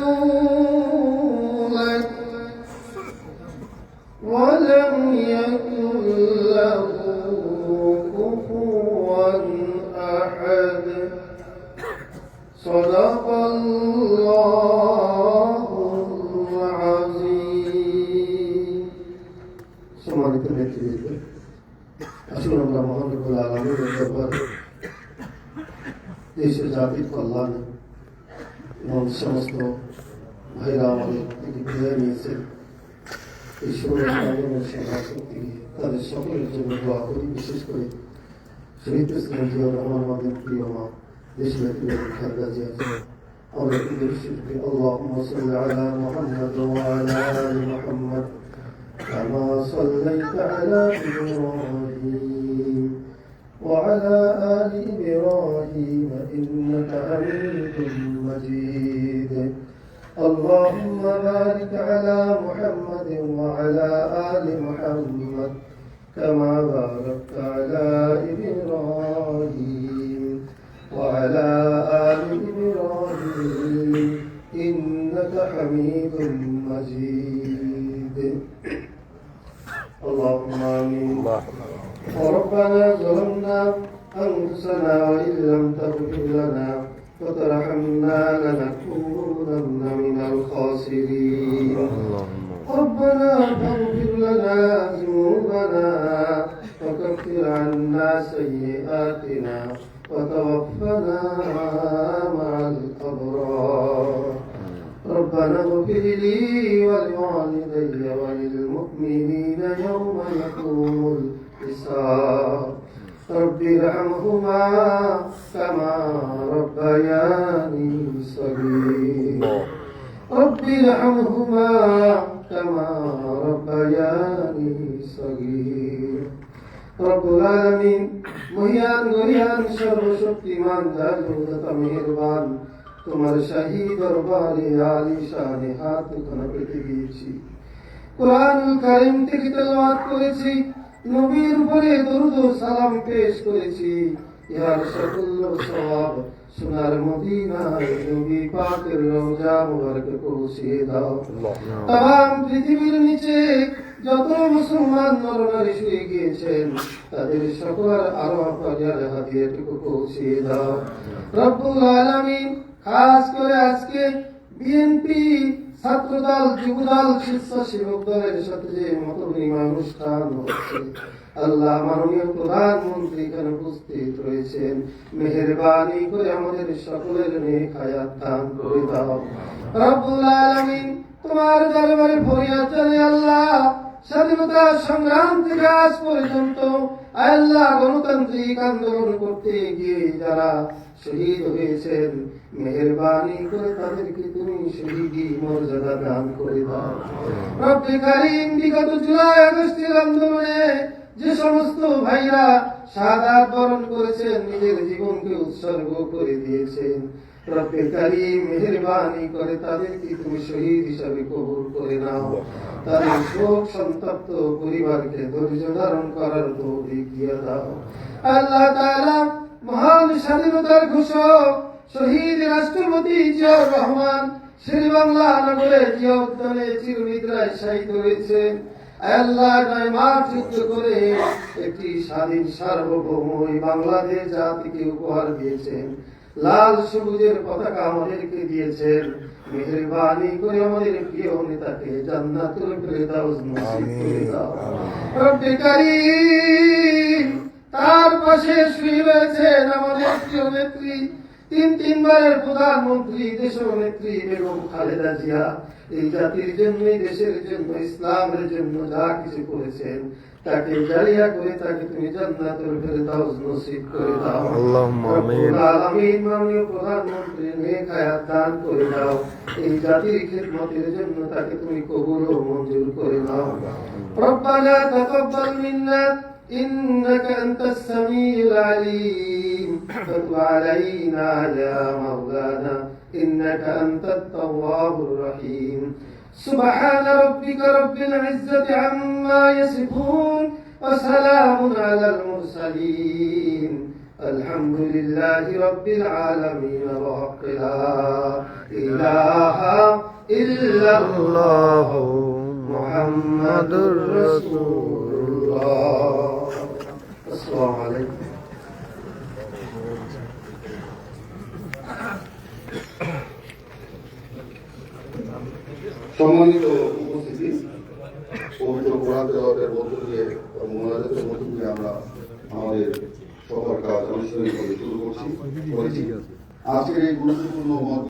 يولد ولم يكن له كفوا أحد صدق الله العظيم সম্মানিত নেতৃবৃন্দ, আসুন আমরা মহান রব্বুল আলামিনের দরবারে দেশের জাতির কল্যাণ এবং সমস্ত ভাইরা আমাদের থেকে বিদায় নিয়েছেন এই শক্তি তাদের সকলের জন্য দোয়া করি। বিশেষ করে শহীদ প্রেসিডেন্ট জিয়াউর রহমান আমাদের প্রিয় মা দেশের নেতৃবৃন্দ খালেদা জিয়া, আমরা আল্লাহুম্মা সাল্লি আলা মুহাম্মাদ ওয়া আলা আলি মুহাম্মাদ কামা সাল্লাইতা আলা ইব্রাহিম وعلى آل إبراهيم إنك حميد مجيد اللهم بارك على محمد وعلى آل محمد كما باركت على إبراهيم وعلى آل إبراهيم إنك حميد مجيد اللهم آمين وربنا ظلمنا أنفسنا وإن لم تغفر لنا وترحمنا لنكونن من الخاسرين ربنا فاغفر لنا ذنوبنا وكفر عنا سيئاتنا وتوفنا مع الأبرار ربنا اغفر لي ولوالدي وللمؤمنين يوم يقوم الحساب رب ارحمهما كما ربياني صغيرا رب ارحمهما كما ربياني صغيرا رب العالمين মহিয়ান গরিয়ান সর্বশক্তিমান জালুদতা মেহেরবান তোমার শাহী দরবারে আলিশানে হাত খানা পেতে দিয়েছি, কোরআনুল কারীম থেকে তেলাওয়াত করেছি, নবীর উপরে দরুদ ও সালাম পেশ করেছি। ইয়ার সকল সওয়াব সোনার মদিনায় নবী পাকের রওজা মুবারকে পৌঁছিয়ে দাও। তাম পৃথিবীর নিচে যত মুসলমান নরনারী শুয়ে গিয়েছেন তাদের সকল আরওয়াহ পাজার হাদিয়াটুকু পৌঁছিয়ে দাও রব্বুল আলামিন। খাস করে আজকে বিএনপি ছাত্রদল, যুবদল, স্বেচ্ছাসেবক দলের সাথে যে মত বিনিময় অনুষ্ঠান হচ্ছে, আল্লাহ মাননীয় প্রধানমন্ত্রী এখানে উপস্থিত রয়েছেন, মেহেরবানি করে আমাদের সকলের নেক হায়াত দান করে দাও রব্বুল আলামিন। তোমার দরবারে ফরিয়াদ জানাই আল্লাহ, স্বাধীনতা সংগ্রাম থেকে আজ পর্যন্ত আল্লাহ গণতান্ত্রিক আন্দোলন করতে গিয়ে যারা শহীদ হয়েছেন, মেহেরবানি করে তাদেরকে তুমি শহীদি মর্যাদা দান করে দাও রব্বে কারীম। বিগত জুলাই আগস্টের আন্দোলনে যে সমস্ত ভাইরা শাহাদাত বরণ করেছেন, নিজের জীবনকে উৎসর্গ করে দিয়েছেন, রব্বে কারীম মেহেরবানি করে তাদেরকে তুমি শহীদ হিসাবে কবুল করে নাও। তাদের শোক সন্তপ্ত পরিবারকে ধৈর্য ধারণ করার তৌফিক দিয়ে দাও আল্লাহ তাআলা। মহান স্বাধীনতার ঘোষক শহীদ রাষ্ট্রপতি জিয়াউর রহমান শেরেবাংলা নগরের জিয়া উদ্যানে চিরনিদ্রায় শায়িত হয়েছেন। আল্লাহ 9 মাস যুদ্ধ করে একটি স্বাধীন সার্বভৌম বাংলাদেশ জাতিকে উপহার দিয়েছেন, লাল সবুজের পতাকা আমাদেরকে দিয়েছেন। মেহেরবানি করে আমাদের প্রিয় নেতাকে জান্নাতুল ফেরদাউস নসিব করে দাও রব্বে কারীম। তার পাশে শুয়ে রয়েছেন আমাদের প্রিয় নেত্রী, তিনবারের প্রধানমন্ত্রী, দেশনেত্রী বেগম খালেদা জিয়া। এই জাতির জন্য, দেশের জন্য, ইসলামের জন্য যা কিছু করেছেন তাকে জারিয়া করে তাকে তুমি জান্নাতুল ফেরদাউস নসিব করে দাও আল্লাহুম্মা আমিন। আমিন। মাননীয় প্রধানমন্ত্রী নেক হায়াত দান করে দাও, এই জাতির খিদমতের জন্য তাকে তুমি কবুল ও মঞ্জুর করে নাও। রব্বানা তাকাব্বাল মিন্না إنك أنت السميع العليم وتب علينا يا مولانا إنك أنت التواب الرحيم سبحان ربك رب العزة عما يصفون وسلام على المرسلين الحمد لله رب العالمين بحق لا إله إلا الله محمد رسول الله. السلام عليكم. সম্মানিত উপস্থিতি, পবিত্র কোরআন তেলাওয়াতের মধ্য দিয়ে মুনাজাতের মধ্য দিয়ে আমরা আমাদের সবার কাজ আনুষ্ঠানিকভাবে শুরু করেছি। আজকের এই গুরুত্বপূর্ণ